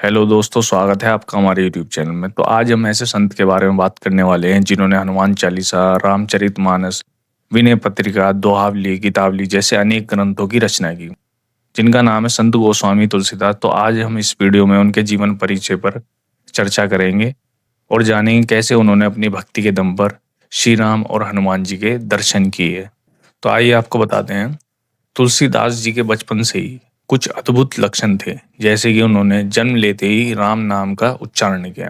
Hello दोस्तों, स्वागत है आपका हमारे यूट्यूब चैनल में। तो आज हम ऐसे संत के बारे में बात करने वाले हैं जिन्होंने हनुमान चालीसा, रामचरितमानस, विनय पत्रिका, दोहावली, गीतावली जैसे अनेक ग्रंथों की रचना की, जिनका नाम है संत गोस्वामी तुलसीदास। तो आज हम इस वीडियो में उनके जीवन परिचय पर चर्चा करेंगे और जानेंगे कैसे उन्होंने अपनी भक्ति के दम पर श्री राम और हनुमान जी के दर्शन किए। तो आइए आपको बताते हैं। तुलसीदास जी के बचपन से ही कुछ अद्भुत लक्षण थे, जैसे कि उन्होंने जन्म लेते ही राम नाम का उच्चारण किया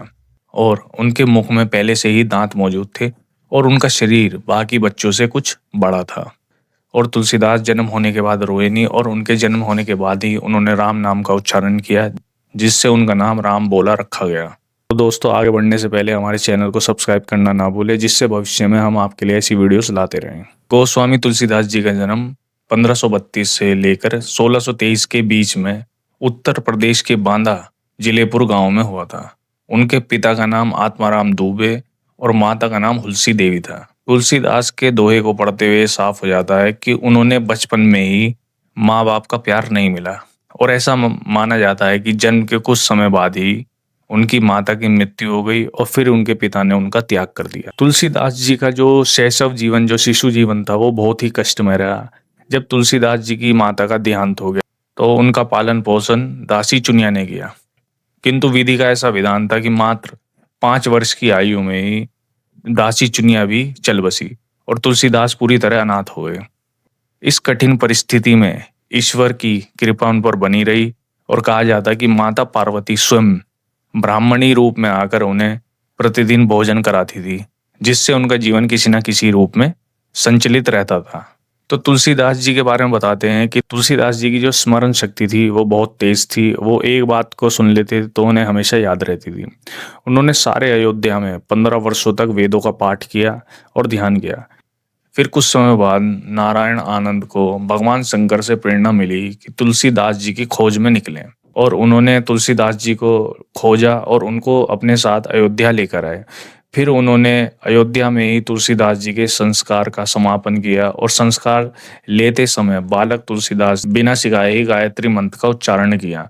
और उनके मुख में पहले से ही दांत मौजूद थे और उनका शरीर बाकी बच्चों से कुछ बड़ा था। और तुलसीदास जन्म होने के बाद रोए नहीं और उनके जन्म होने के बाद ही उन्होंने राम नाम का उच्चारण किया, जिससे उनका नाम राम बोला रखा गया। तो दोस्तों, आगे बढ़ने से पहले हमारे चैनल को सब्सक्राइब करना ना भूलें, जिससे भविष्य में हम आपके लिए ऐसी वीडियोस लाते रहें। गोस्वामी तुलसीदास जी का जन्म 1532 से लेकर 1623 के बीच में उत्तर प्रदेश के बांदा जिलेपुर गांव में हुआ था। उनके पिता का नाम आत्माराम दुबे और माता का नाम हुलसी देवी था। तुलसीदास के दोहे को पढ़ते हुए साफ हो जाता है कि उन्होंने बचपन में ही माँ बाप का प्यार नहीं मिला और ऐसा माना जाता है कि जन्म के कुछ समय बाद ही उनकी माता की मृत्यु हो गई और फिर उनके पिता ने उनका त्याग कर दिया। तुलसीदास जी का जो शैशव जीवन, जो शिशु जीवन था, वो बहुत ही कष्टमय रहा। जब तुलसीदास जी की माता का देहांत हो गया तो उनका पालन पोषण दासी चुनिया ने किया, किंतु विधि का ऐसा विधान था कि मात्र 5 वर्ष की आयु में ही दासी चुनिया भी चल बसी और तुलसीदास पूरी तरह अनाथ हो गए। इस कठिन परिस्थिति में ईश्वर की कृपा उन पर बनी रही और कहा जाता है कि माता पार्वती स्वयं ब्राह्मणी रूप में आकर उन्हें प्रतिदिन भोजन कराती थी, जिससे उनका जीवन किसी न किसी रूप में संचलित रहता था। तो तुलसीदास जी के बारे में बताते हैं कि तुलसीदास जी की जो स्मरण शक्ति थी वो बहुत तेज थी। वो एक बात को सुन लेते तो उन्हें हमेशा याद रहती थी। उन्होंने सारे अयोध्या में 15 वर्षों तक वेदों का पाठ किया और ध्यान किया। फिर कुछ समय बाद नारायण आनंद को भगवान शंकर से प्रेरणा मिली कि तुलसीदास जी की खोज में निकलें और उन्होंने तुलसीदास जी को खोजा और उनको अपने साथ अयोध्या लेकर आए। फिर उन्होंने अयोध्या में ही तुलसीदास जी के संस्कार का समापन किया और संस्कार लेते समय बालक तुलसीदास बिना सिखाए ही गायत्री मंत्र का उच्चारण किया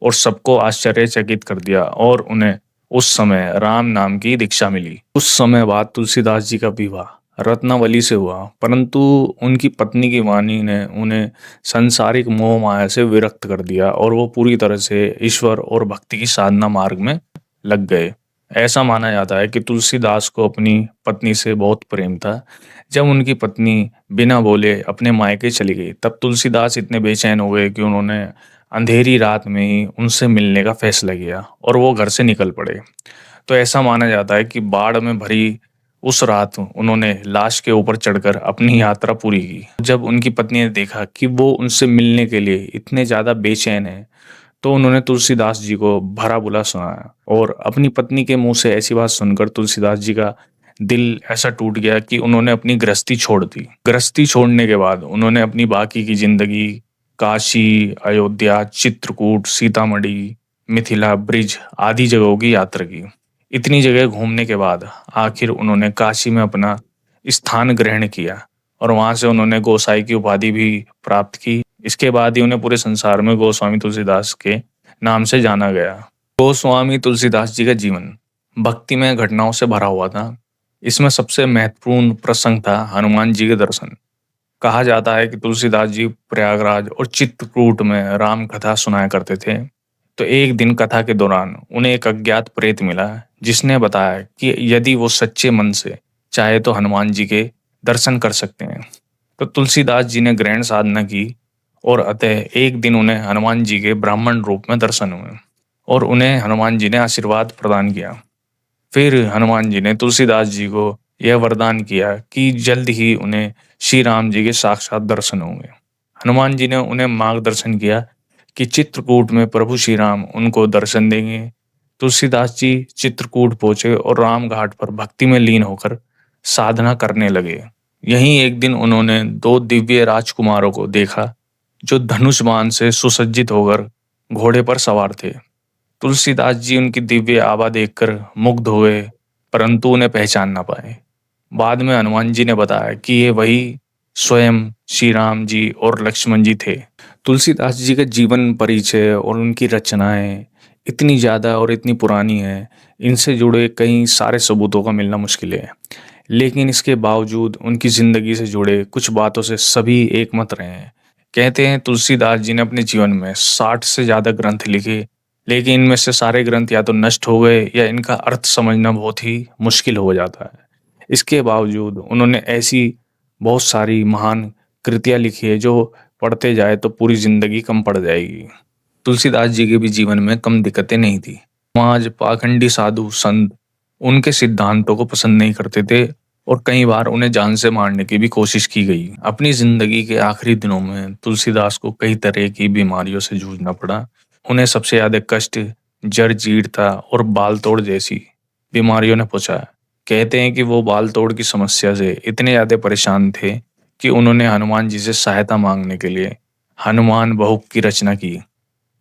और सबको आश्चर्यचकित कर दिया और उन्हें उस समय राम नाम की दीक्षा मिली। उस समय बाद तुलसीदास जी का विवाह रत्नावली से हुआ, परंतु उनकी पत्नी की वाणी ने उन्हें सांसारिक मोह माया से विरक्त कर दिया और वो पूरी तरह से ईश्वर और भक्ति की साधना मार्ग में लग गए। ऐसा माना जाता है कि तुलसीदास को अपनी पत्नी से बहुत प्रेम था। जब उनकी पत्नी बिना बोले अपने मायके चली गई, तब तुलसीदास इतने बेचैन हो गए कि उन्होंने अंधेरी रात में ही उनसे मिलने का फैसला किया और वो घर से निकल पड़े। तो ऐसा माना जाता है कि बाढ़ में भरी उस रात उन्होंने लाश के ऊपर चढ़कर अपनी यात्रा पूरी की। जब उनकी पत्नी ने देखा कि वो उनसे मिलने के लिए इतने ज़्यादा बेचैन है, तो उन्होंने तुलसीदास जी को भरा बुरा सुनाया और अपनी पत्नी के मुंह से ऐसी बात सुनकर तुलसीदास जी का दिल ऐसा टूट गया कि उन्होंने अपनी गृहस्थी छोड़ दी। गृहस्थी छोड़ने के बाद उन्होंने अपनी बाकी की जिंदगी काशी, अयोध्या, चित्रकूट, सीतामढ़ी, मिथिला, ब्रिज आदि जगहों की यात्रा की। इतनी जगह घूमने के बाद आखिर उन्होंने काशी में अपना स्थान ग्रहण किया और वहां से उन्होंने गोसाई की उपाधि भी प्राप्त की। इसके बाद ही उन्हें पूरे संसार में गोस्वामी तुलसीदास के नाम से जाना गया। गोस्वामी तुलसीदास जी का जीवन भक्तिमय घटनाओं से भरा हुआ था। इसमें सबसे महत्वपूर्ण प्रसंग था हनुमान जी के दर्शन। कहा जाता है कि तुलसीदास जी प्रयागराज और चित्रकूट में राम कथा सुनाया करते थे। तो एक दिन कथा के दौरान उन्हें एक अज्ञात प्रेत मिला, जिसने बताया कि यदि वो सच्चे मन से चाहे तो हनुमान जी के दर्शन कर सकते हैं। तो तुलसीदास जी ने ग्रहण साधना की और अतः एक दिन उन्हें हनुमान जी के ब्राह्मण रूप में दर्शन हुए और उन्हें हनुमान जी ने आशीर्वाद प्रदान किया। फिर हनुमान जी ने तुलसीदास जी को यह वरदान किया कि जल्द ही उन्हें श्री राम जी के साक्षात दर्शन होंगे। हनुमान जी ने उन्हें मार्गदर्शन किया कि चित्रकूट में प्रभु श्री राम उनको दर्शन देंगे। तुलसीदास जी चित्रकूट पहुंचे और राम घाट पर भक्ति में लीन होकर साधना करने लगे। यहीं एक दिन उन्होंने दो दिव्य राजकुमारों को देखा, जो धनुष बाण से सुसज्जित होकर घोड़े पर सवार थे। तुलसीदास जी उनकी दिव्य आभा देखकर मुग्ध हुए, परंतु उन्हें पहचान ना पाए। बाद में हनुमान जी ने बताया कि ये वही स्वयं श्री राम जी और लक्ष्मण जी थे। तुलसीदास जी का जीवन परिचय और उनकी रचनाएं इतनी ज़्यादा और इतनी पुरानी है, इनसे जुड़े कई सारे सबूतों का मिलना मुश्किल है। लेकिन इसके बावजूद उनकी ज़िंदगी से जुड़े कुछ बातों से सभी एकमत रहे हैं। कहते हैं तुलसीदास जी ने अपने जीवन में 60 से ज़्यादा ग्रंथ लिखे, लेकिन इनमें से सारे ग्रंथ या तो नष्ट हो गए या इनका अर्थ समझना बहुत ही मुश्किल हो जाता है। इसके बावजूद उन्होंने ऐसी बहुत सारी महान कृतियाँ लिखी है जो पढ़ते जाए तो पूरी ज़िंदगी कम पड़ जाएगी। तुलसीदास जी के भी जीवन में कम दिक्कतें नहीं थी। समाज, पाखंडी साधु संत उनके सिद्धांतों को पसंद नहीं करते थे और कई बार उन्हें जान से मारने की भी कोशिश की गई। अपनी जिंदगी के आखिरी दिनों में तुलसीदास को कई तरह की बीमारियों से जूझना पड़ा। उन्हें सबसे ज्यादा कष्ट जड़ जीर्णता और बाल तोड़ जैसी बीमारियों ने पहुंचा। कहते हैं कि वो बाल तोड़ की समस्या से इतने ज्यादा परेशान थे कि उन्होंने हनुमान जी से सहायता मांगने के लिए हनुमान बहुक की रचना की।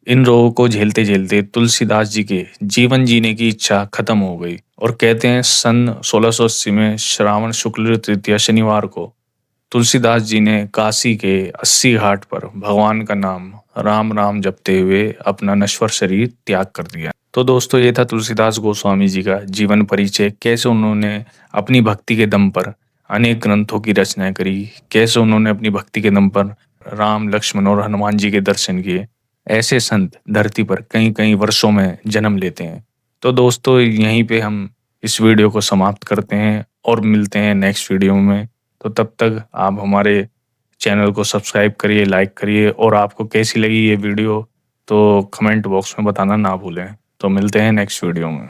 इन रोगों को झेलते झेलते तुलसीदास जी के जीवन जीने की इच्छा खत्म हो गई और कहते हैं सन 1680 में श्रावण शुक्ल तृतीया शनिवार को तुलसीदास जी ने काशी के 80 घाट पर भगवान का नाम राम राम जपते हुए अपना नश्वर शरीर त्याग कर दिया। तो दोस्तों, ये था तुलसीदास गोस्वामी जी का जीवन परिचय। कैसे उन्होंने अपनी भक्ति के दम पर अनेक ग्रंथों की रचनाएं करी, कैसे उन्होंने अपनी भक्ति के दम पर राम, लक्ष्मण और हनुमान जी के दर्शन किए। ऐसे संत धरती पर कई कई वर्षों में जन्म लेते हैं। तो दोस्तों, यहीं पे हम इस वीडियो को समाप्त करते हैं और मिलते हैं नेक्स्ट वीडियो में। तो तब तक आप हमारे चैनल को सब्सक्राइब करिए, लाइक करिए और आपको कैसी लगी ये वीडियो तो कमेंट बॉक्स में बताना ना भूलें। तो मिलते हैं नेक्स्ट वीडियो में।